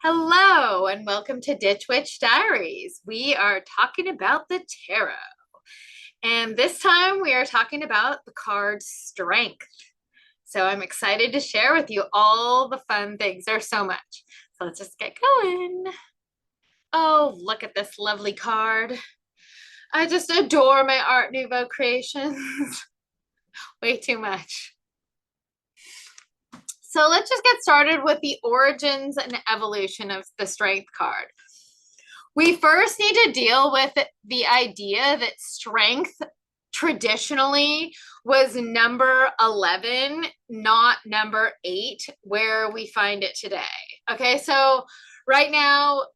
Hello and welcome to Ditch Witch Diaries. We are talking about the tarot. And this time we are talking about the card Strength. So I'm excited to share with you all the fun things. There's so much. So let's just get going. Oh, look at this lovely card. I just adore my Art Nouveau creations. Way too much. So let's just get started with the origins and evolution of the Strength card. We first need to deal with the idea that strength traditionally was number 11, not number 8, where we find it today. Okay, so right now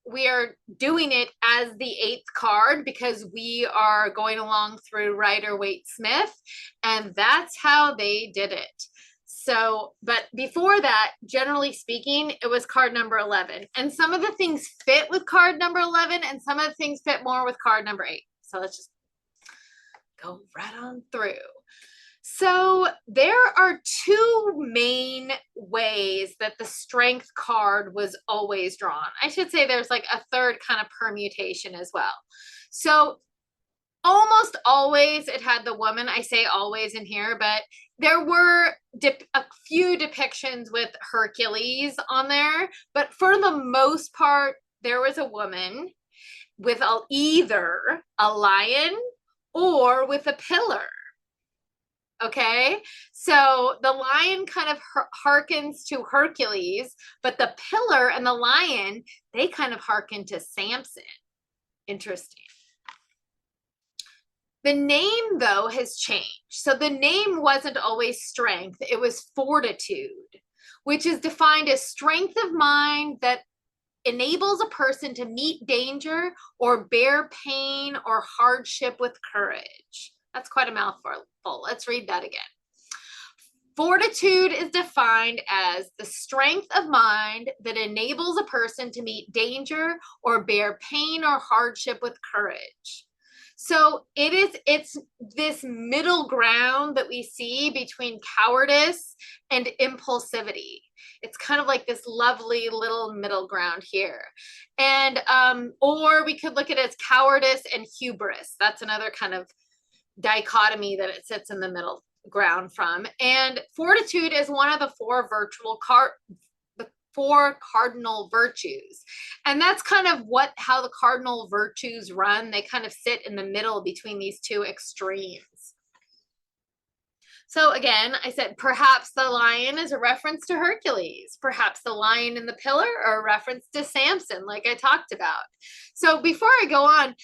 we are doing it as the 8th card because we are going along through Rider-Waite-Smith, and that's how they did it. So, but before that, generally speaking, it was card number 11. And some of the things fit with card number 11 and some of the things fit more with card number 8. So let's just go right on through. So there are two main ways that the Strength card was always drawn. I should say there's like a third kind of permutation as well. So almost always it had the woman. I say always in here, but there were a few depictions with Hercules on there, but for the most part, there was a woman with either a lion or with a pillar. Okay, so the lion kind of harkens to Hercules, but the pillar and the lion, they kind of harken to Samson. Interesting. The name, though, has changed. So the name wasn't always Strength, it was Fortitude, which is defined as strength of mind that enables a person to meet danger or bear pain or hardship with courage. That's quite a mouthful. Let's read that again. Fortitude is defined as the strength of mind that enables a person to meet danger or bear pain or hardship with courage. So it's this middle ground that we see between cowardice and impulsivity. It's kind of like this lovely little middle ground here. And or we could look at it as cowardice and hubris. That's another kind of dichotomy that it sits in the middle ground from. And Fortitude is one of the four cardinal virtues, and that's kind of how the cardinal virtues run. They kind of sit in the middle between these two extremes. So again, I said perhaps the lion is a reference to Hercules, perhaps the lion and the pillar are a reference to Samson, like I talked about. So before I go on,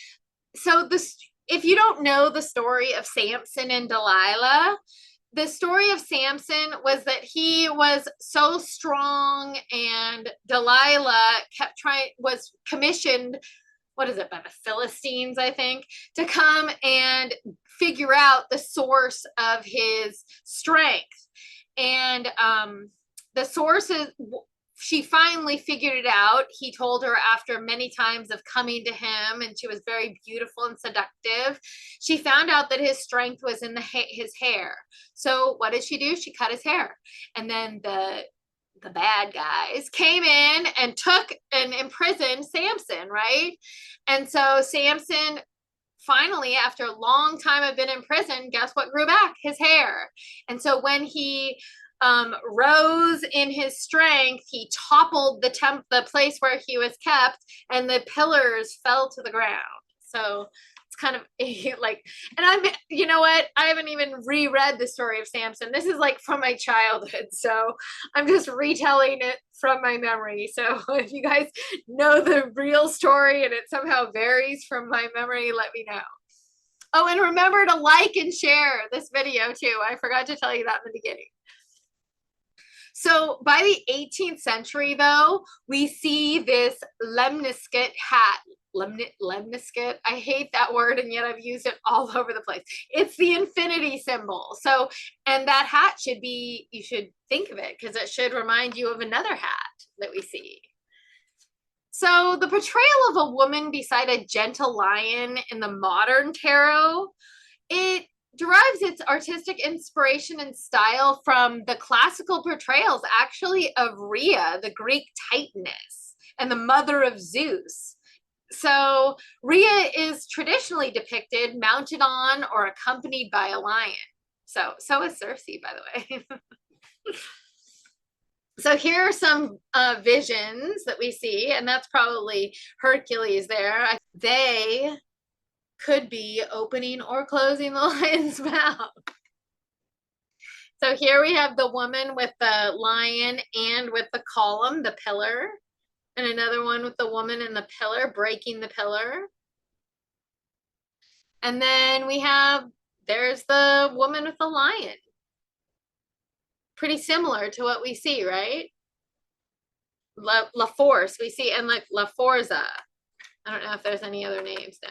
so this, if you don't know the story of Samson and Delilah, the story of Samson was that he was so strong, and Delilah was commissioned, what is it, by the Philistines, I think, to come and figure out the source of his strength. And the source is, she finally figured it out. He told her after many times of coming to him, and she was very beautiful and seductive. She found out that his strength was in his hair. So what did she do? She cut his hair. And then the bad guys came in and took and imprisoned Samson, right? And so Samson finally, after a long time of being in prison, guess what grew back? His hair. And so when he rose in his strength, he toppled the place where he was kept, and the pillars fell to the ground. So it's kind of like, and you know what? I haven't even reread the story of Samson. This is like from my childhood, so I'm just retelling it from my memory. So if you guys know the real story and it somehow varies from my memory, let me know. Oh, and remember to like and share this video too. I forgot to tell you that in the beginning. So by the 18th century, though, we see this lemniscate hat. Lemniscate, I hate that word, and yet I've used it all over the place. It's the infinity symbol. So, and that hat should be, you should think of it because it should remind you of another hat that we see. So the portrayal of a woman beside a gentle lion in the modern tarot, it derives its artistic inspiration and style from the classical portrayals, actually, of Rhea, the Greek Titaness. and the mother of Zeus. So Rhea is traditionally depicted mounted on or accompanied by a lion. So is Circe, by the way. So here are some visions that we see, and that's probably Hercules there. They could be opening or closing the lion's mouth. So here we have the woman with the lion and with the column, the pillar, and another one with the woman and the pillar, breaking the pillar. And then we have, there's the woman with the lion. Pretty similar to what we see, right? La Force, we see, and like La Forza. I don't know if there's any other names now.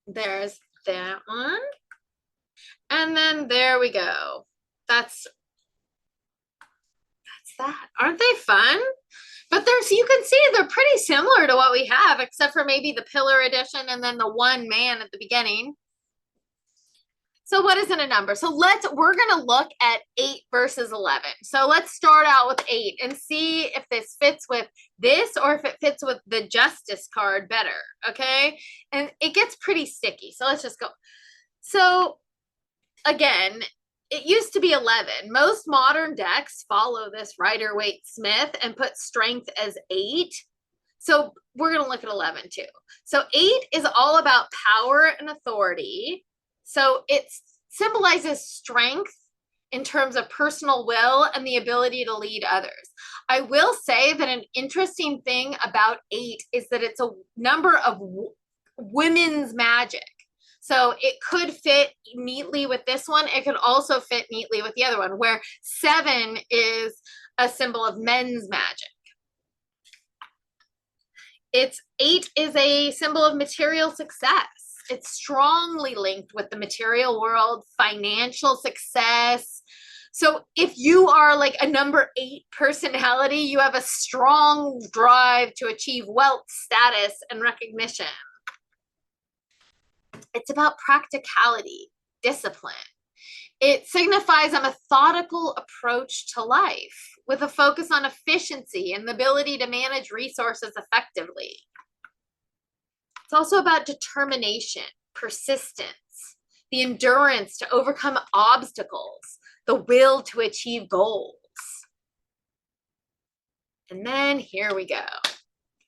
There's that one. And then there we go. That's that. Aren't they fun? But you can see they're pretty similar to what we have, except for maybe the pillar edition and then the one man at the beginning. So what isn't a number? So we're going to look at 8 versus 11. So let's start out with 8 and see if this fits with this or if it fits with the Justice card better, okay? And it gets pretty sticky, so let's just go. So again, it used to be 11. Most modern decks follow this Rider-Waite-Smith and put strength as 8. So we're going to look at 11 too. So 8 is all about power and authority. So it symbolizes strength in terms of personal will and the ability to lead others. I will say that an interesting thing about 8 is that it's a number of women's magic. So it could fit neatly with this one. It could also fit neatly with the other one, where 7 is a symbol of men's magic. 8 is a symbol of material success. It's strongly linked with the material world, financial success. So if you are like a number 8 personality, you have a strong drive to achieve wealth, status, and recognition. It's about practicality, discipline. It signifies a methodical approach to life with a focus on efficiency and the ability to manage resources effectively. It's also about determination, persistence, the endurance to overcome obstacles, the will to achieve goals. And then here we go.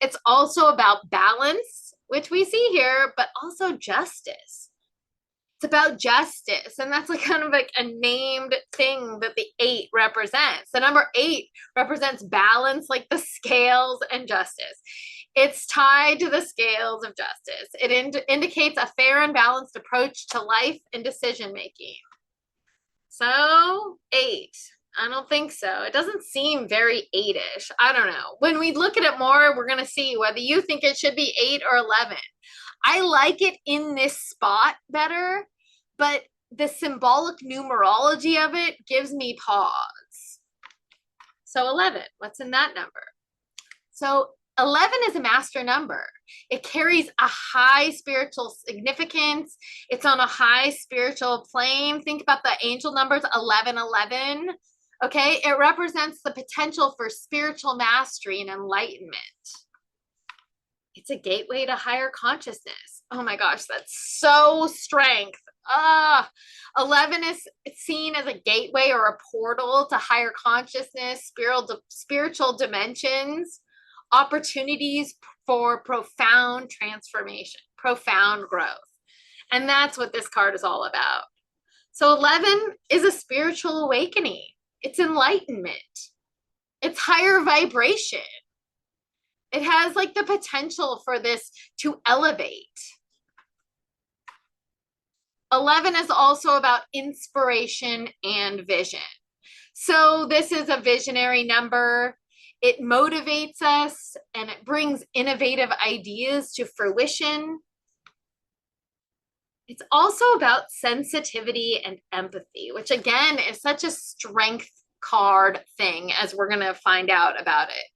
It's also about balance, which we see here, but also justice. It's about justice, and that's like kind of like a named thing that the 8 represents. The number 8 represents balance, like the scales, and justice. It's tied to the scales of justice. It indicates a fair and balanced approach to life and decision making. So 8. I don't think so. It doesn't seem very 8-ish. I don't know. When we look at it more, we're going to see whether you think it should be 8 or 11. I like it in this spot better, but the symbolic numerology of it gives me pause. So 11, what's in that number? So 11 is a master number. It carries a high spiritual significance. It's on a high spiritual plane. Think about the angel numbers 1111. Okay, it represents the potential for spiritual mastery and enlightenment. It's a gateway to higher consciousness. Oh my gosh, that's so strength. 11 is seen as a gateway or a portal to higher consciousness, spiritual dimensions, opportunities for profound transformation, profound growth. And that's what this card is all about. So 11 is a spiritual awakening. It's enlightenment. It's higher vibration. It has like the potential for this to elevate. 11 is also about inspiration and vision. So this is a visionary number. It motivates us and it brings innovative ideas to fruition. It's also about sensitivity and empathy, which again is such a strength card thing, as we're going to find out about it.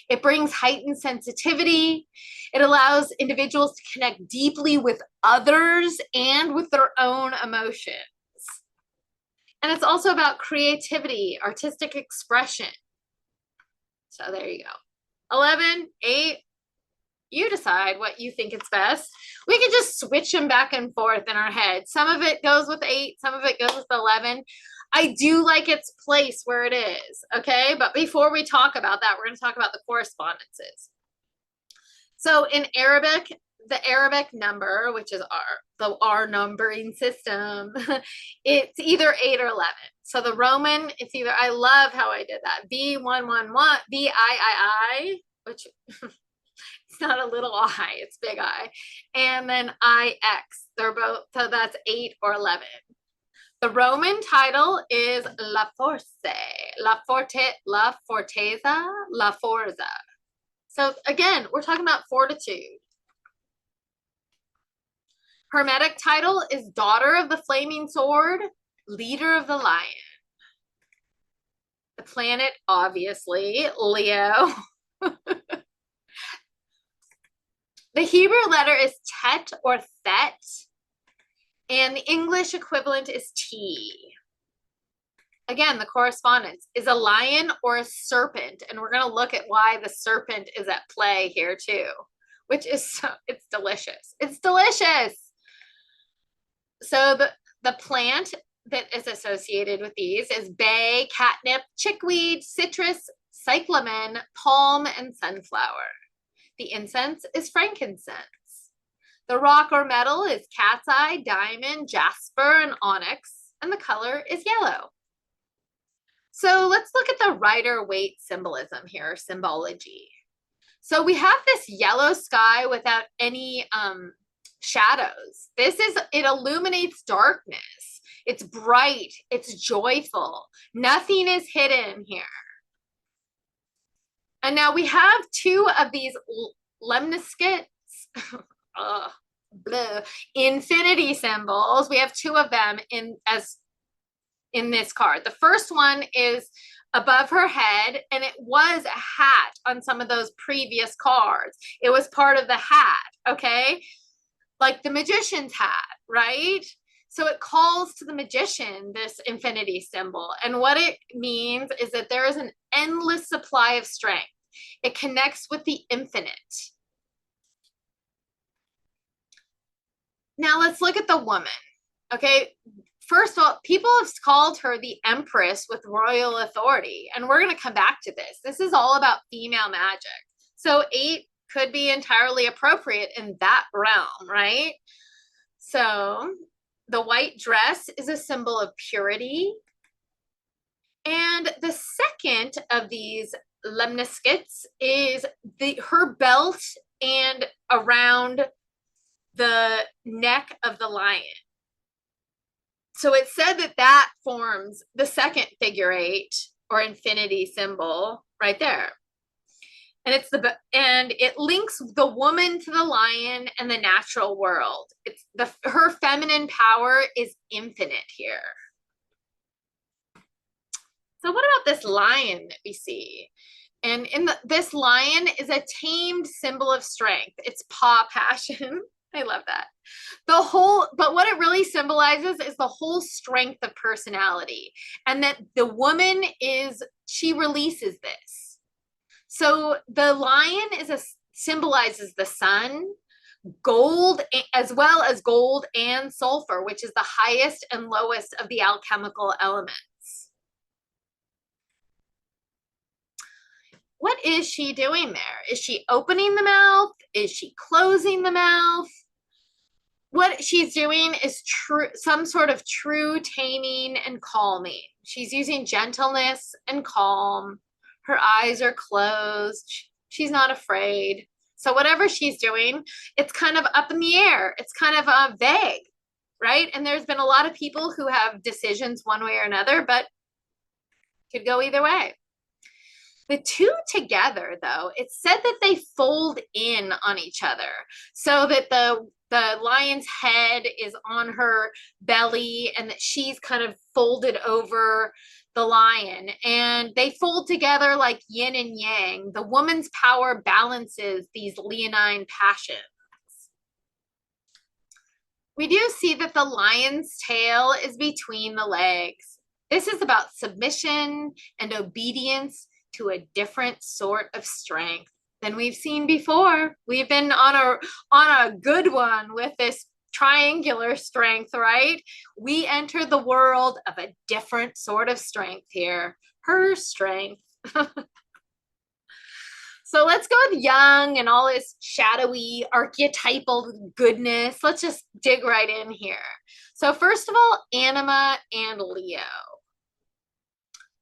It brings heightened sensitivity. It allows individuals to connect deeply with others and with their own emotions. And it's also about creativity, artistic expression. So there you go. 11, 8, you decide what you think is best. We can just switch them back and forth in our head. Some of it goes with 8, some of it goes with 11. I do like its place where it is, okay? But before we talk about that, we're going to talk about the correspondences. So in Arabic, the Arabic number, which is our numbering system, it's either 8 or 11. So the Roman, it's either, I love how I did that, V111, VIII, which it's not a little I, it's big I, and then IX. They're both, so that's 8 or 11. The Roman title is La Force, La Forteza, La Forza. So again, we're talking about fortitude. Hermetic title is Daughter of the Flaming Sword, Leader of the Lion. The planet, obviously, Leo. The Hebrew letter is Tet or Thet, and the English equivalent is T. Again, the correspondence is a lion or a serpent, and we're going to look at why the serpent is at play here too, which is so, it's delicious. It's delicious. So the plant that is associated with these is bay, catnip, chickweed, citrus, cyclamen, palm, and sunflower. The incense is frankincense. The rock or metal is cat's eye, diamond, jasper, and onyx, and the color is yellow. So let's look at the Rider-Waite symbolism here, symbology. So we have this yellow sky without any shadows. It illuminates darkness. It's bright, it's joyful. Nothing is hidden here. And now we have 2 of these lemniscates, infinity symbols. We have 2 of them in this card. The first one is above her head, and it was a hat on some of those previous cards. It was part of the hat, okay? Like the magician's hat, right? So it calls to the magician, this infinity symbol. And what it means is that there is an endless supply of strength. It connects with the infinite. Now let's look at the woman, okay? First of all, people have called her the Empress with royal authority, and we're going to come back to this. This is all about female magic. So 8 could be entirely appropriate in that realm, right? So the white dress is a symbol of purity. And the second of these lemniscates is her belt and around the neck of the lion. So it said that forms the second figure 8 or infinity symbol right there. And it links the woman to the lion and the natural world. Her feminine power is infinite here. So what about this lion that we see? And this lion is a tamed symbol of strength. It's paw passion. I love that. But what it really symbolizes is the whole strength of personality, and that the woman she releases this. So the lion symbolizes the sun, gold, as well as gold and sulfur, which is the highest and lowest of the alchemical elements. What is she doing there? Is she opening the mouth? Is she closing the mouth? What she's doing is some sort of true taming and calming. She's using gentleness and calm. Her eyes are closed. She's not afraid. So whatever she's doing, it's kind of up in the air. It's kind of vague, right? And there's been a lot of people who have decisions one way or another, but could go either way. The 2 together, though, it's said that they fold in on each other, so that the lion's head is on her belly and that she's kind of folded over the lion, and they fold together like yin and yang. The woman's power balances these leonine passions. We do see that the lion's tail is between the legs. This is about submission and obedience to a different sort of strength than we've seen before. We've been on a good one with this triangular strength, right? We enter the world of a different sort of strength here. Her strength. So let's go with Jung and all his shadowy archetypal goodness. Let's just dig right in here. So first of all, Anima and Leo.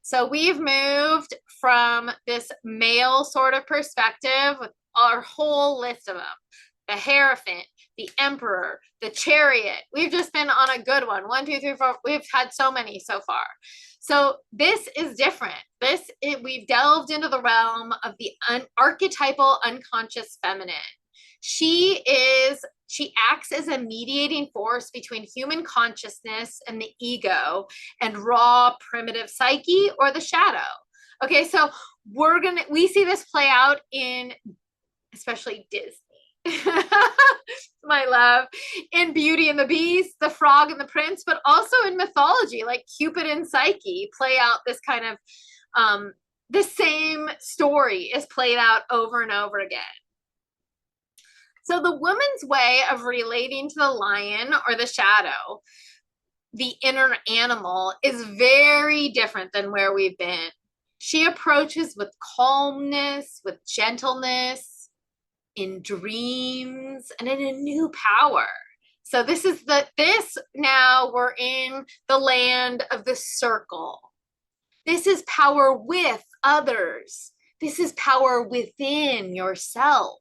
So we've moved from this male sort of perspective with our whole list of them. The Hierophant, the Emperor, the Chariot. We've just been on a good one. 1, 2, 3, 4. We've had so many so far. So this is different. We've delved into the realm of the archetypal unconscious feminine. She acts as a mediating force between human consciousness and the ego and raw primitive psyche or the shadow. Okay, so we see this play out in especially Disney. My love, in Beauty and the Beast, the Frog and the Prince, but also in mythology, like Cupid and Psyche play out this kind of the same story is played out over and over again. So the woman's way of relating to the lion or the shadow, the inner animal, is very different than where we've been. She approaches with calmness, with gentleness, in dreams, and in a new power. So this now we're in the land of the circle. This is power with others. This is power within yourself.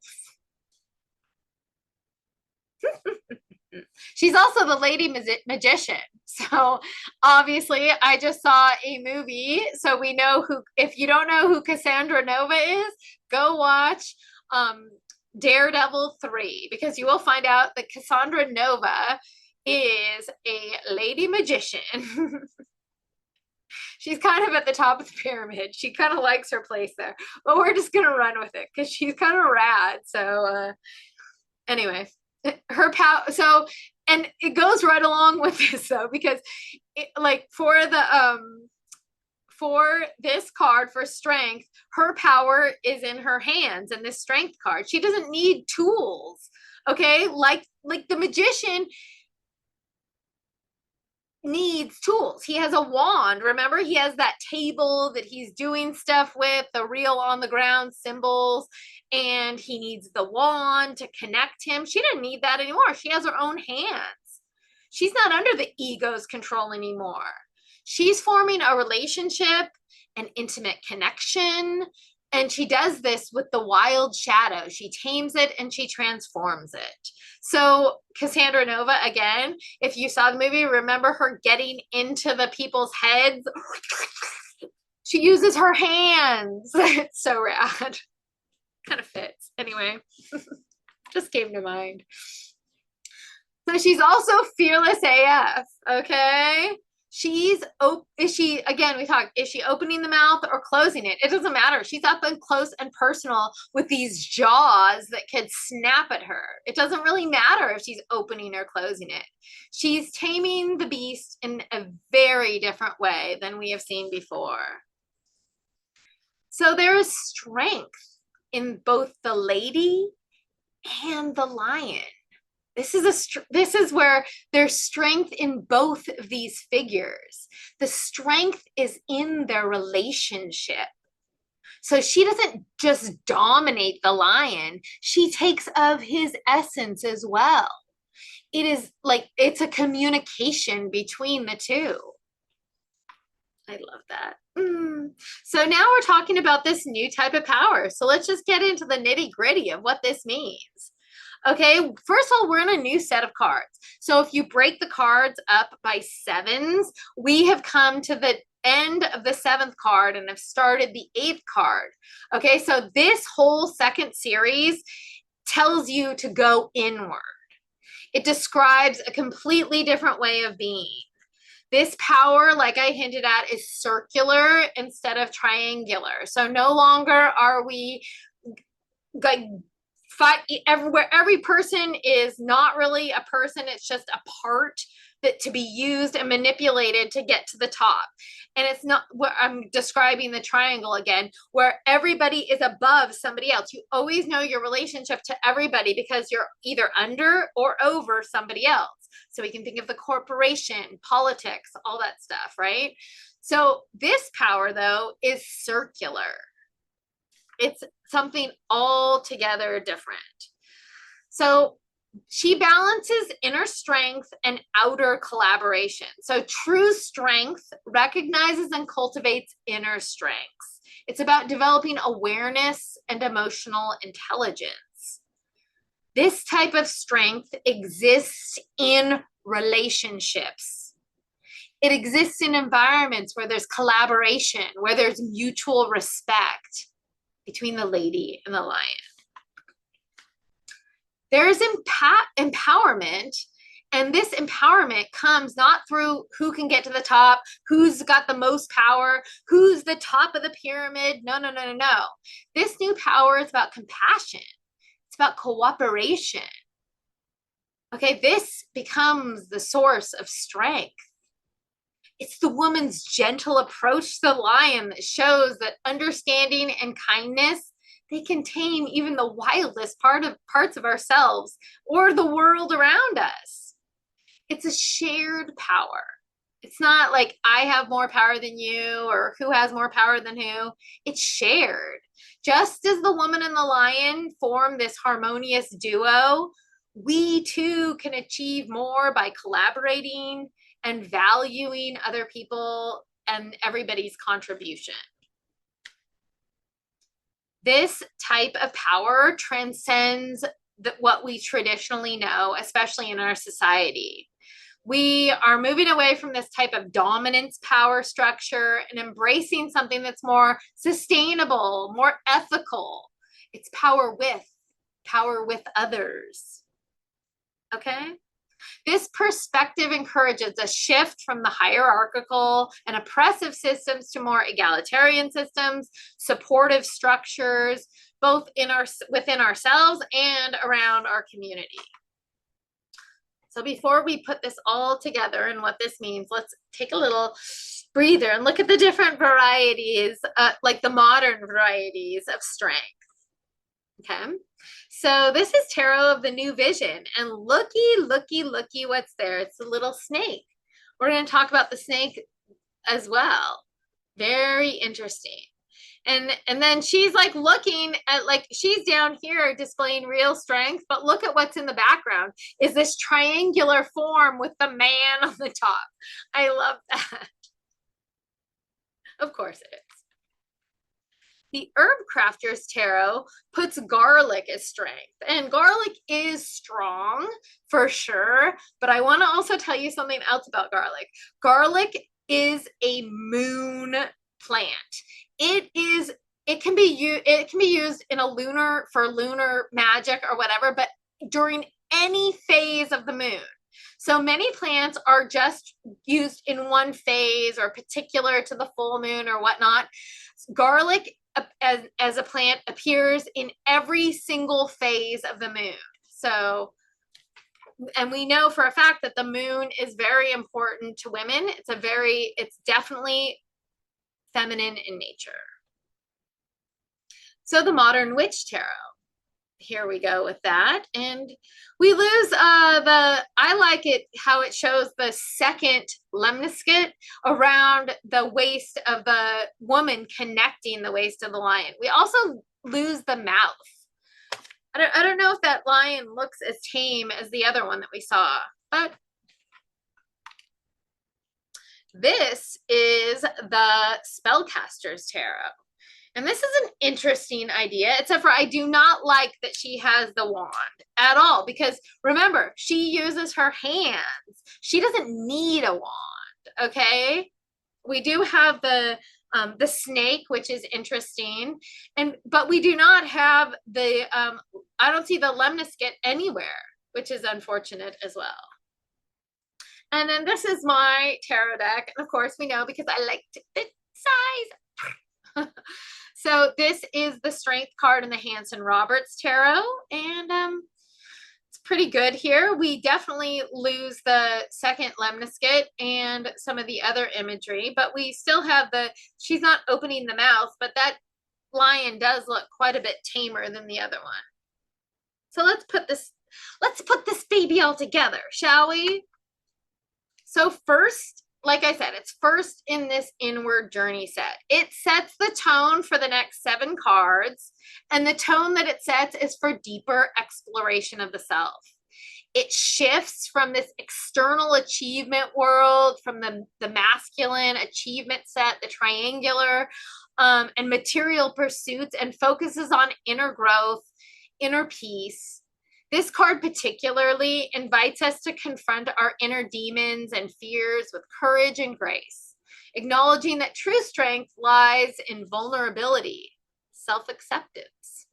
She's also the lady magician. So obviously I just saw a movie. So we know if you don't know who Cassandra Nova is, go watch Daredevil 3, because you will find out that Cassandra Nova is a lady magician. She's kind of at the top of the pyramid. She kind of likes her place there, but we're just going to run with it because she's kind of rad. So anyway, her power. So, and it goes right along with this though, because for this card for strength, her power is in her hands in this strength card. She doesn't need tools. Okay. Like the magician needs tools. He has a wand. Remember, he has that table that he's doing stuff with, the real on the ground symbols, and he needs the wand to connect him. She doesn't need that anymore. She has her own hands. She's not under the ego's control anymore. She's forming a relationship, an intimate connection, and she does this with the wild shadow. She tames it and she transforms it. So Cassandra Nova, again, if you saw the movie, remember her getting into the people's heads? She uses her hands. It's so rad. Kind of fits. Anyway, just came to mind. So she's also fearless AF, okay? Is she opening the mouth or closing it? It doesn't matter. She's up and close and personal with these jaws that could snap at her. It doesn't really matter if she's opening or closing it. She's taming the beast in a very different way than we have seen before. So there is strength in both the lady and the lion. This is where there's strength in both of these figures. The strength is in their relationship. So she doesn't just dominate the lion. She takes of his essence as well. It's a communication between the two. I love that. So now we're talking about this new type of power. So let's just get into the nitty gritty of what this means. Okay, first of all, we're in a new set of cards. So if you break the cards up by sevens, we have come to the end of the seventh card and have started the eighth card. Okay, so this whole second series tells you to go inward. It describes a completely different way of being. This power, like I hinted at, is circular instead of triangular. So no longer are we fight everywhere. Every person is not really a person. It's just a part that to be used and manipulated to get to the top. And it's not where I'm describing the triangle again, where everybody is above somebody else. You always know your relationship to everybody because you're either under or over somebody else. So we can think of the corporation, politics, all that stuff, right? So this power, though, is circular. It's something altogether different. So she balances inner strength and outer collaboration. So true strength recognizes and cultivates inner strengths. It's about developing awareness and emotional intelligence. This type of strength exists in relationships. It exists in environments where there's collaboration, where there's mutual respect between the lady and the lion. There's empowerment, and this empowerment comes not through who can get to the top, who's got the most power, who's the top of the pyramid. No. This new power is about compassion. It's about cooperation. Okay, this becomes the source of strength. It's the woman's gentle approach to the lion that shows that understanding and kindness, they contain even the wildest parts of ourselves or the world around us. It's a shared power. It's not like I have more power than you or who has more power than who. It's shared. Just as the woman and the lion form this harmonious duo, we too can achieve more by collaborating and valuing other people and everybody's contribution. This type of power transcends what we traditionally know, especially in our society. We are moving away from this type of dominance power structure and embracing something that's more sustainable, more ethical. It's power with others. Okay? This perspective encourages a shift from the hierarchical and oppressive systems to more egalitarian systems, supportive structures, both within ourselves and around our community. So before we put this all together and what this means, let's take a little breather and look at the different varieties, like the modern varieties of strength. Okay, so this is Tarot of the New Vision, and looky what's there. It's a little snake. We're going to talk about the snake as well. Very interesting. And then she's like looking at, like, she's down here displaying real strength, but look at what's in the background is this triangular form with the man on the top. I love that. Of course it is. The Herb Crafter's Tarot puts garlic as strength, and garlic is strong for sure, but I want to also tell you something else about garlic. Garlic is a moon plant. It can be used in for lunar magic or whatever, but during any phase of the moon. So many plants are just used in one phase or particular to the full moon or whatnot. Garlic as a plant appears in every single phase of the moon. So, and we know for a fact that the moon is very important to women. It's definitely feminine in nature. So the Modern Witch Tarot. Here we go with that. And we lose I like it how it shows the second lemniscate around the waist of the woman connecting the waist of the lion. We also lose the mouth. I don't know if that lion looks as tame as the other one that we saw, but this is the Spellcaster's Tarot. And this is an interesting idea, except for I do not like that she has the wand at all, because remember, she uses her hands. She doesn't need a wand, okay? We do have the snake, which is interesting, but we do not have the, I don't see the lemniscate anywhere, which is unfortunate as well. And then this is my tarot deck, and of course we know because I like the size. So this is the Strength card in the Hanson Roberts Tarot, and it's pretty good here. We definitely lose the second lemniscate and some of the other imagery, but we still have she's not opening the mouth, but that lion does look quite a bit tamer than the other one. So let's put this baby all together, shall we? So first, like I said, it's first in this inward journey set. It sets the tone for the next 7 cards, and the tone that it sets is for deeper exploration of the self. It shifts from this external achievement world, from the masculine achievement set, the triangular, and material pursuits, and focuses on inner growth, inner peace. This card particularly invites us to confront our inner demons and fears with courage and grace, acknowledging that true strength lies in vulnerability, self-acceptance.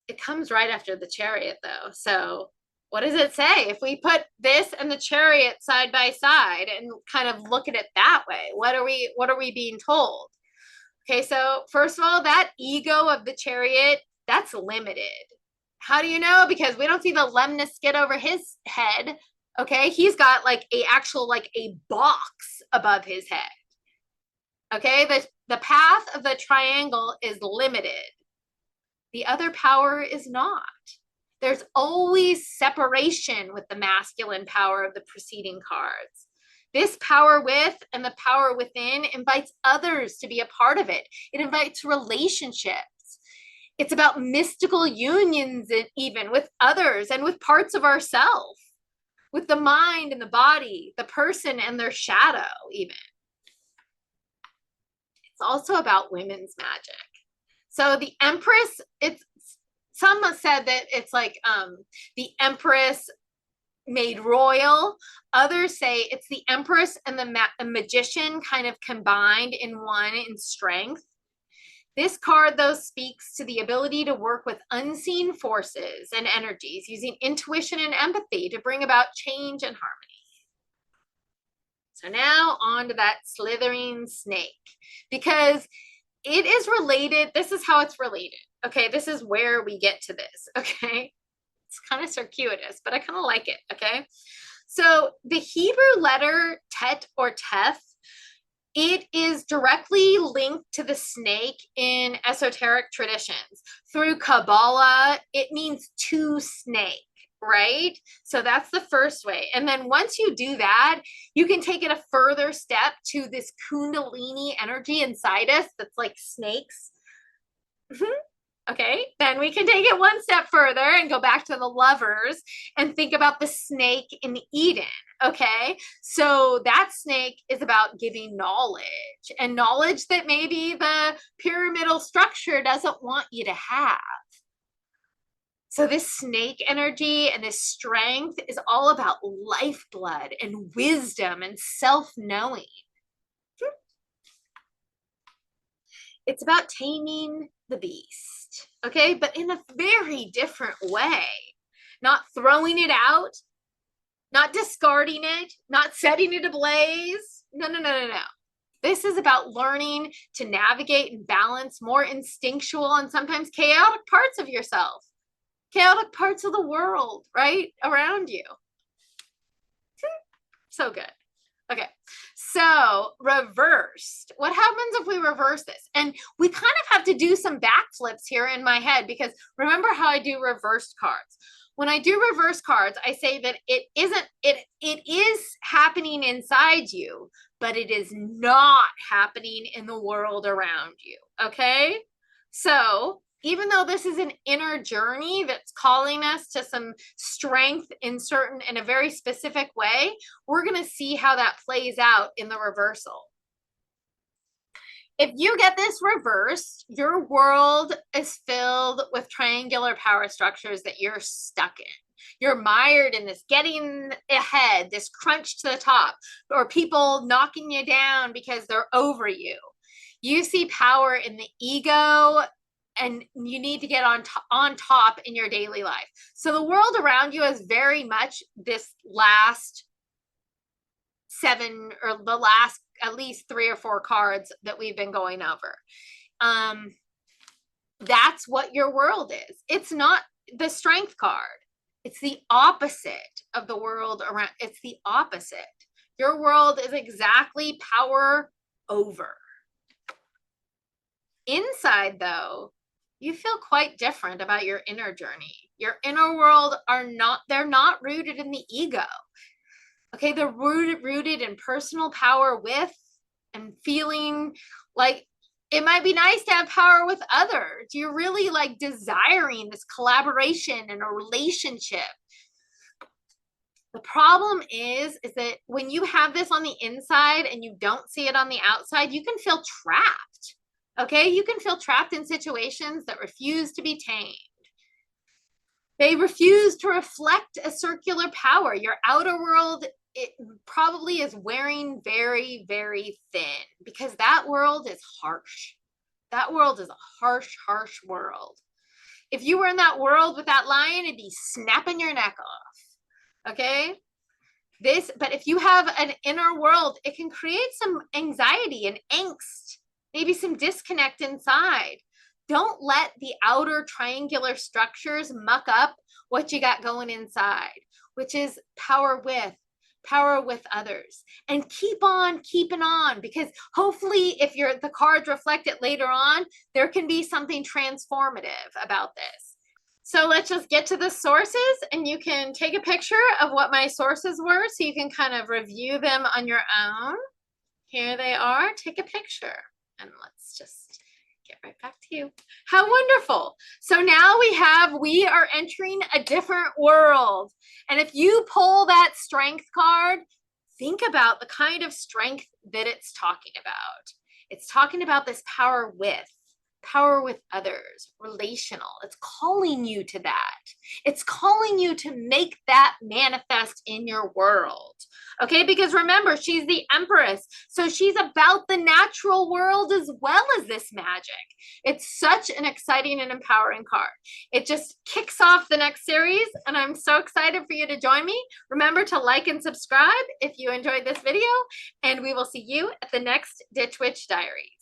It comes right after the Chariot, though. So what does it say? If we put this and the Chariot side by side and kind of look at it that way, what are we being told? Okay, so first of all, that ego of the Chariot, that's limited. How do you know? Because we don't see the lemniscate over his head. Okay, he's got like a box above his head. Okay, the path of the triangle is limited. The other power is not. There's always separation with the masculine power of the preceding cards. This power with and the power within invites others to be a part of it. It invites relationships. It's about mystical unions, even with others and with parts of ourselves, with the mind and the body, the person and their shadow, even. It's also about women's magic. So the Empress, some have said that it's like the Empress made royal. Others say it's the Empress and the magician kind of combined in one in strength. This card, though, speaks to the ability to work with unseen forces and energies using intuition and empathy to bring about change and harmony. So now on to that slithering snake, because it is related. This is how it's related. Okay, this is where we get to this. Okay, it's kind of circuitous, but I kind of like it. Okay, so the Hebrew letter tet or teth, it is directly linked to the snake in esoteric traditions. Through Kabbalah, it means to snake, right? So that's the first way. And then once you do that, you can take it a further step to this Kundalini energy inside us that's like snakes. Okay, then we can take it one step further and go back to the lovers and think about the snake in Eden. Okay, so that snake is about giving knowledge, and knowledge that maybe the pyramidal structure doesn't want you to have. So this snake energy and this strength is all about lifeblood and wisdom and self-knowing. It's about taming the beast, okay? But in a very different way. Not throwing it out, not discarding it, not setting it ablaze. No. This is about learning to navigate and balance more instinctual and sometimes chaotic parts of yourself. Chaotic parts of the world, right? Around you. So good. Okay, so reversed. What happens if we reverse this? And we kind of have to do some backflips here in my head, because remember how I do reversed cards. When I do reverse cards, I say that it is happening inside you, but it is not happening in the world around you. Okay, so even though this is an inner journey that's calling us to some strength in a very specific way, we're going to see how that plays out in the reversal. If you get this reversed, your world is filled with triangular power structures that you're stuck in. You're mired in this getting ahead, this crunch to the top, or people knocking you down because they're over you. You see power in the ego, and you need to get on top in your daily life. So the world around you is very much this last 7, or the last at least 3 or 4 cards that we've been going over. That's what your world is. It's not the Strength card. It's the opposite of the world around. It's the opposite. Your world is exactly power over. Inside, though, you feel quite different about your inner journey. Your inner world they're not rooted in the ego. Okay, they're rooted in personal power with and feeling like it might be nice to have power with others. You're really like desiring this collaboration and a relationship. The problem is that when you have this on the inside and you don't see it on the outside, you can feel trapped. Okay, you can feel trapped in situations that refuse to be tamed. They refuse to reflect a circular power. Your outer world, it probably is wearing very, very thin because that world is harsh. That world is a harsh, harsh world. If you were in that world with that lion, it'd be snapping your neck off. Okay? But if you have an inner world, it can create some anxiety and angst, maybe some disconnect inside. Don't let the outer triangular structures muck up what you got going inside, which is power with others. And keep on keeping on, because hopefully if the cards reflect it later on, there can be something transformative about this. So let's just get to the sources, and you can take a picture of what my sources were so you can kind of review them on your own. Here they are. Take a picture and let's just get right back to you. How wonderful. So now we are entering a different world. And if you pull that Strength card, think about the kind of strength that it's talking about. It's talking about this power with others, relational. It's calling you to that. It's calling you to make that manifest in your world. Okay, because remember, she's the Empress. So she's about the natural world as well as this magic. It's such an exciting and empowering card. It just kicks off the next series, and I'm so excited for you to join me. Remember to like and subscribe if you enjoyed this video, and we will see you at the next Ditch Witch Diaries.